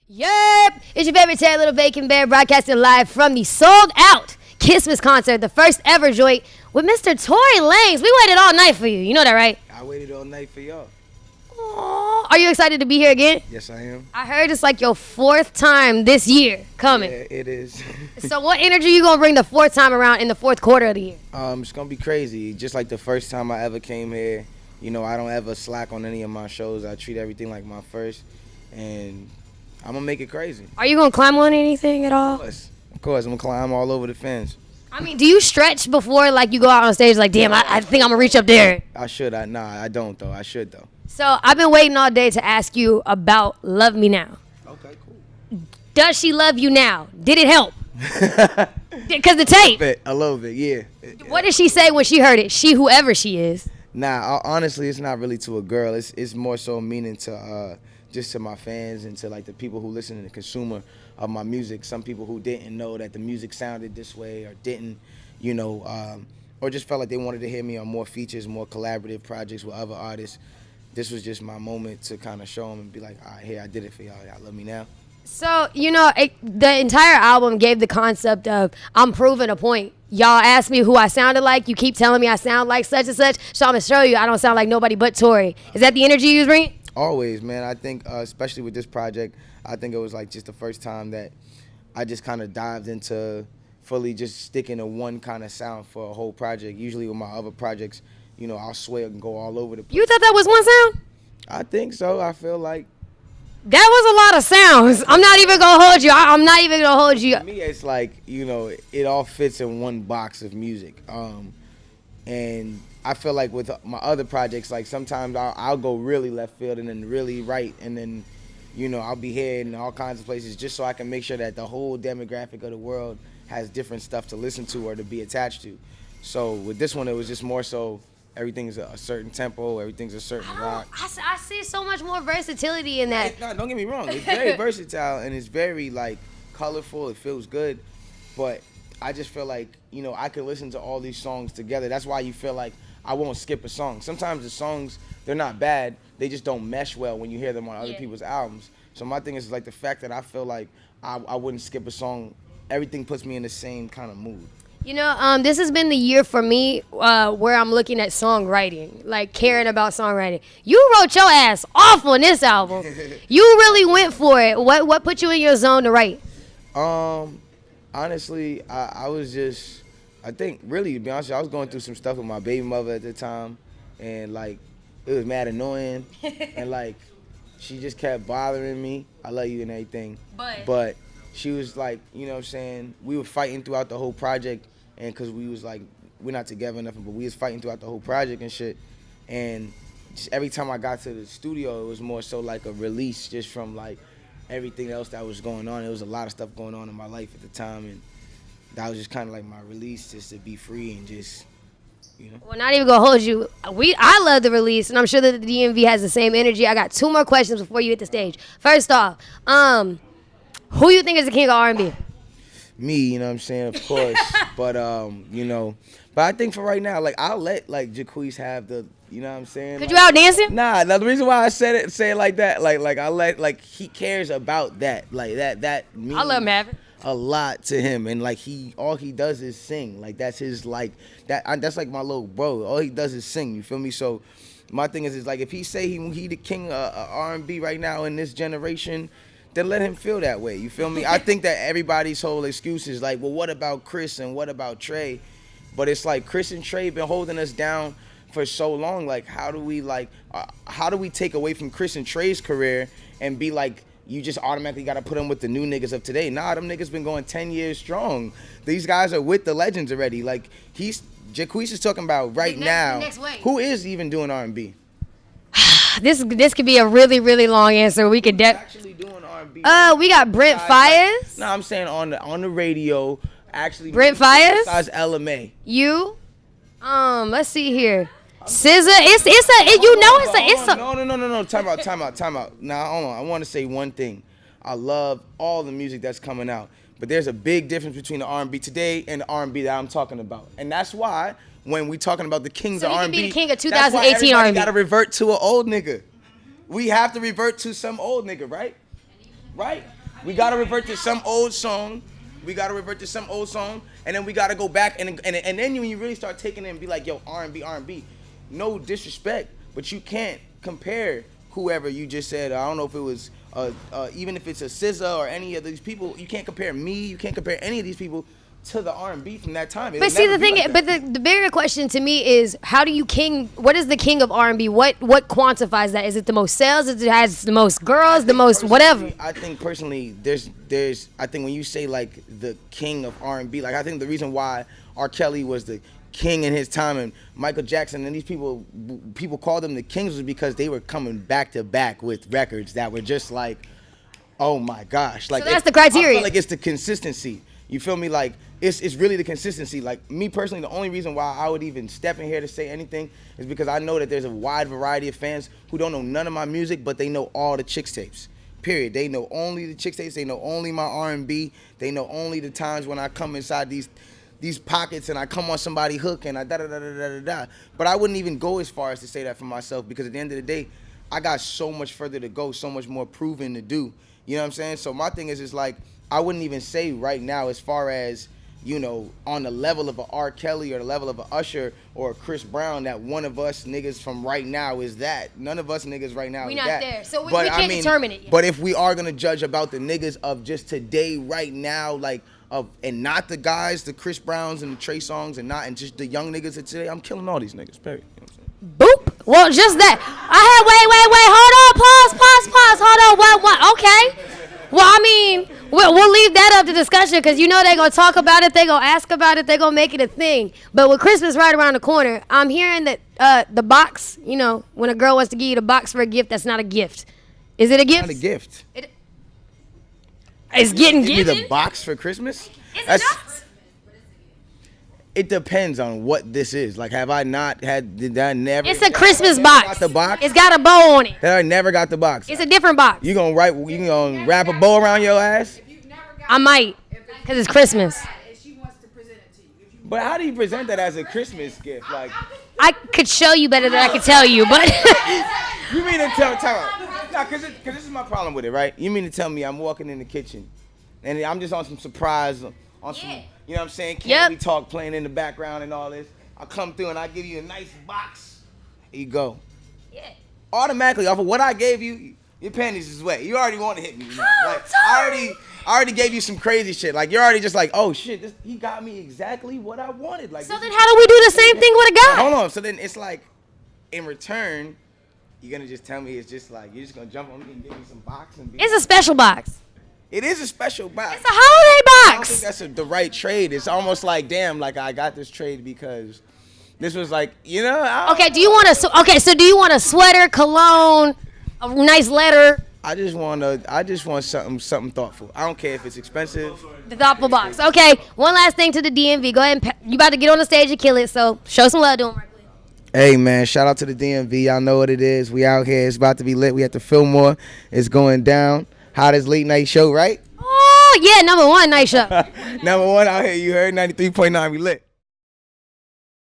Yep, it's your favorite Terry Little Bacon Bear broadcasting live from the sold out KYSmas concert, the first ever joint with Mr. Tory Lanez. We waited all night for you. You know that, right? I waited all night for y'all. Aww. Are you excited to be here again? Yes, I am. I heard it's like your fourth time this year coming. Yeah, it is. So what energy you gonna bring the fourth time around in the fourth quarter of the year? It's gonna be crazy. Just like the first time I ever came here. You know, I don't ever slack on any of my shows. I treat everything like my first, and I'm gonna make it crazy. Are you gonna climb on anything at all? Of course, I'm gonna climb all over the fence. I mean, do you stretch before like you go out on stage? Like, damn, I think I'm gonna reach up there. I should. I don't though. I should though. So I've been waiting all day to ask you about "Love Me Now." Okay, cool. Does she love you now? Did it help? Because the tape. A little bit, yeah. What did she say when she heard it? She, whoever she is. Nah, honestly, it's not really to a girl. It's more so meaning to just to my fans and to like the people who listen to the consumer of my music. Some people who didn't know that the music sounded this way or didn't, you know, or just felt like they wanted to hear me on more features, more collaborative projects with other artists. This was just my moment to kind of show them and be like, all right, here, I did it for y'all. Y'all love me now. So, you know, the entire album gave the concept of I'm proving a point. Y'all asked me who I sounded like. You keep telling me I sound like such and such. So I'm going to show you I don't sound like nobody but Tory. Is that the energy you was bringing? Always, man. I think, especially with this project, I think it was like just the first time that I just kind of dived into fully just sticking to one kind of sound for a whole project. Usually with my other projects, you know, I'll sway and go all over the place. You thought that was one sound? I think so. I feel like. That was a lot of sounds. I'm not even going to hold you. I'm not even going to hold you. For me, it's like, you know, it all fits in one box of music. And I feel like with my other projects, like sometimes I'll go really left field and then really right. And then, you know, I'll be here in all kinds of places just so I can make sure that the whole demographic of the world has different stuff to listen to or to be attached to. So with this one, it was just more so everything's a certain tempo, everything's a certain rock. I see so much more versatility in that. No, don't get me wrong. It's very versatile and it's very, like, colorful. It feels good. But I just feel like, you know, I could listen to all these songs together. That's why you feel like I won't skip a song. Sometimes the songs, they're not bad. They just don't mesh well when you hear them on other people's albums. So my thing is, like, the fact that I feel like I wouldn't skip a song, everything puts me in the same kind of mood. You know, this has been the year for me where I'm looking at songwriting, like caring about songwriting. You wrote your ass off on this album. You really went for it. What put you in your zone to write? Honestly, I was just, I think really, to be honest, I was going through some stuff with my baby mother at the time, and like, it was mad annoying, and like, she just kept bothering me. I love you and everything, but she was like, you know what I'm saying, we were fighting throughout the whole project, and because we was like, we're not together enough, but we was fighting throughout the whole project and shit, and just every time I got to the studio, it was more so like a release just from like everything else that was going on. There was a lot of stuff going on in my life at the time, and that was just kind of like my release, just to be free and just, you know. Well, not even gonna hold you. I love the release, and I'm sure that the DMV has the same energy. I got two more questions before you hit the stage. First off, who you think is the king of R&B? Me, you know what I'm saying, of course. But you know, but I think for right now, like, I'll let like JaQuys have the, you know what I'm saying. Could you outdance him? Nah, the reason why I say it like that, like I let, like, he cares about that, like that means I love Maverick a lot to him, and like all he does is sing. Like, that's his, like, that's like my little bro. All he does is sing. You feel me? So my thing is like, if he say he the king of R&B right now in this generation, then let him feel that way. You feel me? I think that everybody's whole excuse is like, well, what about Chris and what about Trey? But it's like, Chris and Trey been holding us down for so long. Like, how do we take away from Chris and Trey's career and be like, you just automatically got to put them with the new niggas of today? Nah, them niggas been going 10 years strong. These guys are with the legends already. Like, JaQuys is talking about right now. Who is even doing R&B? This could be a really, really long answer. We could actually doing R&B. We got Brent Fires. No, I'm saying on the radio. Actually, Brent Fires. Besides LMA. You. Let's see here. SZA. It's a. No. Time out. Now, hold on. I want to say one thing. I love all the music that's coming out, but there's a big difference between the R&B today and the R&B that I'm talking about, and that's why when we talking about the kings of R&B, be the king of 2018 R&B. Got to revert to an old nigga. We have to revert to some old nigga, right? right? We gotta revert to some old song. And then we gotta go back and then when you really start taking it and be like, yo, R&B. No disrespect, but you can't compare whoever you just said. I don't know if it was even if it's a SZA or any of these people. You can't compare me. You can't compare any of these people to the R&B from that time. But see, the thing, but the bigger question to me is, how do you king? What is the king of R&B? What quantifies that? Is it the most sales? Is it has the most girls? The most whatever? I think personally, there's. I think when you say like the king of R&B, like I think the reason why R. Kelly was the king in his time and Michael Jackson and these people called them the kings was because they were coming back to back with records that were just like, oh my gosh, like so that's the criteria. I feel like it's the consistency. You feel me? Like it's really the consistency. Like me personally, the only reason why I would even step in here to say anything is because I know that there's a wide variety of fans who don't know none of my music, but they know all the Chicks tapes. Period. They know only the Chicks tapes. They know only my R&B. They know only the times when I come inside these pockets and I come on somebody's hook and I da-da-da-da-da-da. But I wouldn't even go as far as to say that for myself because at the end of the day, I got so much further to go, so much more proving to do. You know what I'm saying? So my thing is just like, I wouldn't even say right now as far as, you know, on the level of a R. Kelly or the level of a Usher or a Chris Brown that one of us niggas from right now is that. None of us niggas right now is that. We're not there. So we can't determine it yet. But if we are going to judge about the niggas of just today, right now, like, and not the guys, the Chris Browns and the Trey Songz and just the young niggas of today, I'm killing all these niggas, period. You know what I'm saying? Boop. Well, just that. Hold on, pause. Okay. Well, I mean, we'll leave that up to discussion because you know they're going to talk about it, they're going to ask about it, they're going to make it a thing. But with Christmas right around the corner, I'm hearing that the box, you know, when a girl wants to give you the box for a gift, that's not a gift. Is it a gift? Not a gift. It's getting given. given? Give me the box for Christmas? Is it not? It depends on what this is. Like, have I not had? Did I never? It's a Christmas box. Got the box. It's got a bow on it. That I never got the box. It's a different box. You gonna wrap a bow around your ass? I might, cause it's Christmas. But how do you present that as a Christmas gift? Like, I could show you better than I could tell you, but you mean to tell? Nah, cause this is my problem with it, right? You mean to tell me I'm walking in the kitchen, and I'm just on some surprise, on some. You know what I'm saying? Can't we talk playing in the background and all this? I come through and I give you a nice box. Here you go. Yeah. Automatically, off of what I gave you, your panties is wet. You already want to hit me. You know? Like, I already gave you some crazy shit. Like, you're already just like, oh shit, he got me exactly what I wanted. Like, so then how do we do the same thing with a guy? Hold on. So then it's like, in return, you're gonna just tell me it's just like you're just gonna jump on me and give me some box and be. It's a special box. It is a special box. It's a holiday box. I don't think that's the right trade. It's almost like, damn, like I got this trade because this was like, you know. Okay, do you want a sweater, cologne, a nice letter? I just want something thoughtful. I don't care if it's expensive. The thoughtful box. Okay, one last thing to the DMV. Go ahead and you about to get on the stage and kill it, so show some love to them right quick. Hey man, shout out to the DMV. Y'all know what it is. We out here. It's about to be lit. We at the Fillmore. It's going down. Hottest late night show, right? Oh, yeah, #1 night show. #1 out here, you heard 93.9, we lit.